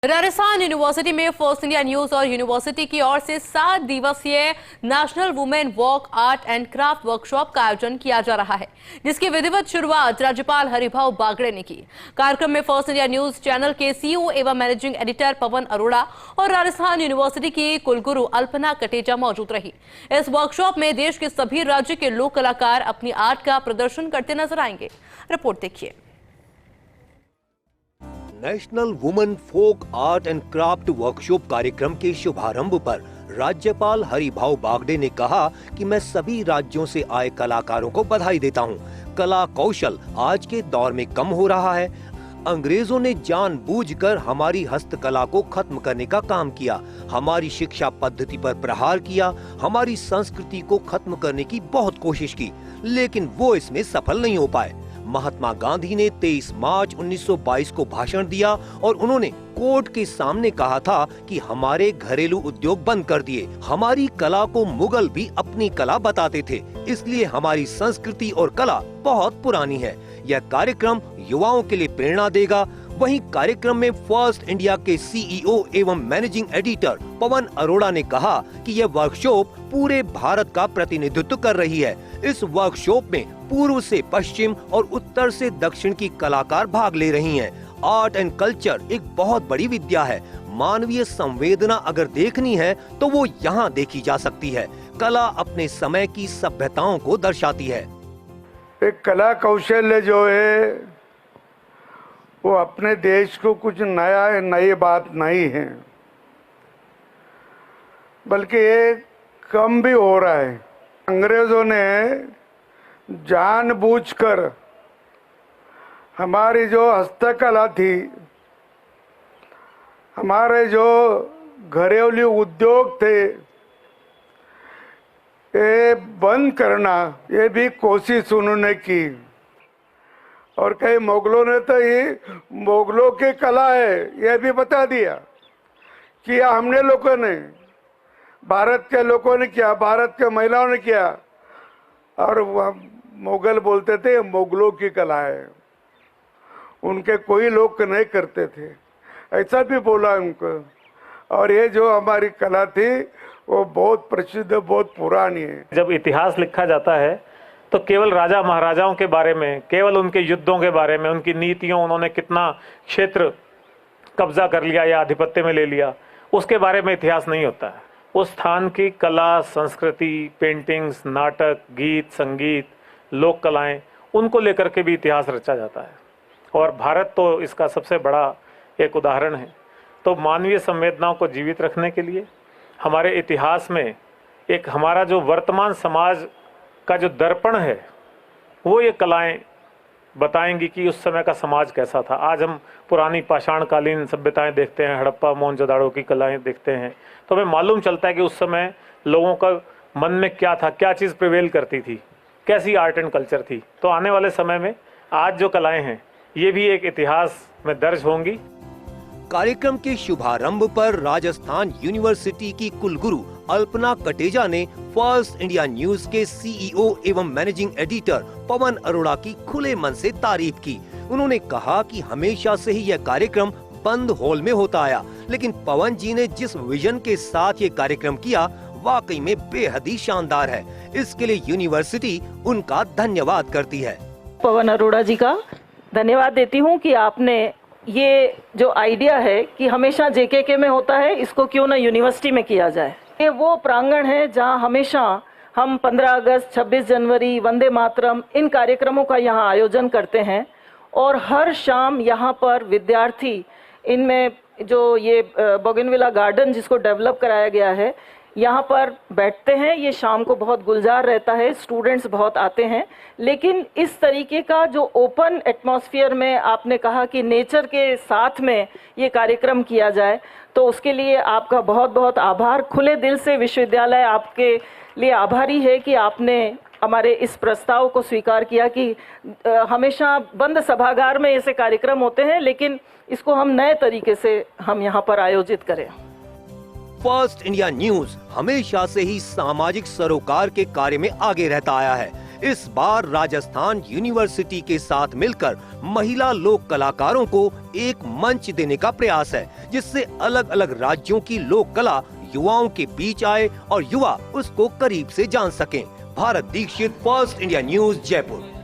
Rajasthan university में first India news और university की ओर से 7 दिवसीय national women walk art and craft workshop का आयोजन किया जा रहा है, जिसकी विधिवत शुरुआत राज्यपाल हरिभाऊ बागड़े ने की। कार्यक्रम में फर्स्ट इंडिया न्यूज चैनल के सीईओ एवं मैनेजिंग एडिटर पवन अरोड़ा और राजस्थान यूनिवर्सिटी की कुलगुरु अल्पना कटेजा मौजूद रही। इस वर्कशॉप में देश के सभी राज्य के लोक कलाकार अपनी आर्ट का प्रदर्शन करते नजर आएंगे। रिपोर्ट देखिए। National women folk art and craft workshop कार्यक्रम के शुभारंभ पर राज्यपाल हरिभाऊ बागड़े ने कहा कि मैं सभी राज्यों से आए कलाकारों को बधाई देता हूं। कला कौशल आज के दौर में कम हो रहा है। अंग्रेजों ने जानबूझकर हमारी हस्तकला को खत्म करने का काम किया, हमारी शिक्षा पद्धति पर प्रहार किया, हमारी संस्कृति को खत्म करने की बहुत कोशिश की, लेकिन वो इसमें सफल नहीं हो पाए। महात्मा गांधी ने 23 मार्च 1922 को भाषण दिया और उन्होंने कोर्ट के सामने कहा था कि हमारे घरेलू उद्योग बंद कर दिए। हमारी कला को मुगल भी अपनी कला बताते थे, इसलिए हमारी संस्कृति और कला बहुत पुरानी है। यह कार्यक्रम युवाओं के लिए प्रेरणा देगा। वहीं कार्यक्रम में फर्स्ट इंडिया के सीईओ एवं मैनेजिंग एडिटर पवन अरोड़ा ने कहा कि यह वर्कशॉप पूरे भारत का प्रतिनिधित्व कर रही है। इस वर्कशॉप में पूर्व से पश्चिम और उत्तर से दक्षिण की कलाकार भाग ले रही हैं। आर्ट एंड कल्चर एक बहुत बड़ी विद्या है। मानवीय संवेदना अगर देखनी है तो वो यहाँ देखी जा सकती है। कला अपने समय की सभ्यताओं को दर्शाती है। एक कला कौशल्य जो है वो अपने देश को कुछ नई बात नहीं है, बल्कि ये कम भी हो रहा है। अंग्रेजों ने जानबूझकर हमारी जो हस्तकला थी, हमारे जो घरेलू उद्योग थे, ये बंद करना, ये भी कोशिश उन्होंने की। और कई मुगलों ने तो ये मुगलों की कला है ये भी बता दिया कि हमने लोगों ने, भारत के लोगों ने किया, भारत के महिलाओं ने किया। और मुगल बोलते थे मुगलों की कला है, उनके कोई लोग नहीं करते थे, ऐसा भी बोला उनको। और ये जो हमारी कला थी वो बहुत प्रसिद्ध, बहुत पुरानी है। जब इतिहास लिखा जाता है तो केवल राजा महाराजाओं के बारे में, केवल उनके युद्धों के बारे में, उनकी नीतियों, उन्होंने कितना क्षेत्र कब्जा कर लिया या आधिपत्य में ले लिया, उसके बारे में इतिहास नहीं होता है। उस स्थान की कला, संस्कृति, पेंटिंग्स, नाटक, गीत, संगीत, लोक कलाएं, उनको लेकर के भी इतिहास रचा जाता है। और भारत तो इसका सबसे बड़ा एक उदाहरण है। तो मानवीय संवेदनाओं को जीवित रखने के लिए हमारे इतिहास में एक हमारा जो वर्तमान समाज का जो दर्पण है, वो ये कलाएं बताएंगी कि उस समय का समाज कैसा था। आज हम पुरानी पाषाणकालीन सभ्यताएं देखते हैं, हड़प्पा मोहनजोदाड़ो की कलाएं देखते हैं, तो हमें मालूम चलता है कि उस समय लोगों का मन में क्या था, क्या चीज़ प्रिवेल करती थी, कैसी आर्ट एंड कल्चर थी। तो आने वाले समय में आज जो कलाएं हैं ये भी एक इतिहास में दर्ज होंगी। कार्यक्रम के शुभारंभ पर राजस्थान यूनिवर्सिटी की कुलगुरु अल्पना कटेजा ने फर्स्ट इंडिया न्यूज के सीईओ एवं मैनेजिंग एडिटर पवन अरोड़ा की खुले मन से तारीफ की। उन्होंने कहा कि हमेशा से ही यह कार्यक्रम बंद हॉल में होता आया, लेकिन पवन जी ने जिस विजन के साथ ये कार्यक्रम किया वाकई में बेहद ही शानदार है। इसके लिए यूनिवर्सिटी उनका धन्यवाद करती है। पवन अरोड़ा जी का धन्यवाद देती हूँ कि आपने ये जो आइडिया है कि हमेशा जेकेके में होता है, इसको क्यों ना यूनिवर्सिटी में किया जाए। ये वो प्रांगण है जहाँ हमेशा हम 15 अगस्त, 26 जनवरी, वंदे मातरम, इन कार्यक्रमों का यहाँ आयोजन करते हैं। और हर शाम यहाँ पर विद्यार्थी, इनमें जो ये बोगनविला गार्डन जिसको डेवलप कराया गया है, यहाँ पर बैठते हैं। ये शाम को बहुत गुलजार रहता है, स्टूडेंट्स बहुत आते हैं। लेकिन इस तरीके का जो ओपन एटमॉस्फेयर में आपने कहा कि नेचर के साथ में ये कार्यक्रम किया जाए, तो उसके लिए आपका बहुत बहुत आभार। खुले दिल से विश्वविद्यालय आपके लिए आभारी है कि आपने हमारे इस प्रस्ताव को स्वीकार किया कि हमेशा बंद सभागार में ऐसे कार्यक्रम होते हैं, लेकिन इसको हम नए तरीके से हम यहाँ पर आयोजित करें। फर्स्ट इंडिया न्यूज हमेशा से ही सामाजिक सरोकार के कार्य में आगे रहता आया है। इस बार राजस्थान यूनिवर्सिटी के साथ मिलकर महिला लोक कलाकारों को एक मंच देने का प्रयास है, जिससे अलग अलग राज्यों की लोक कला युवाओं के बीच आए और युवा उसको करीब से जान सकें। Bharat Dixit, first India news, Jaipur.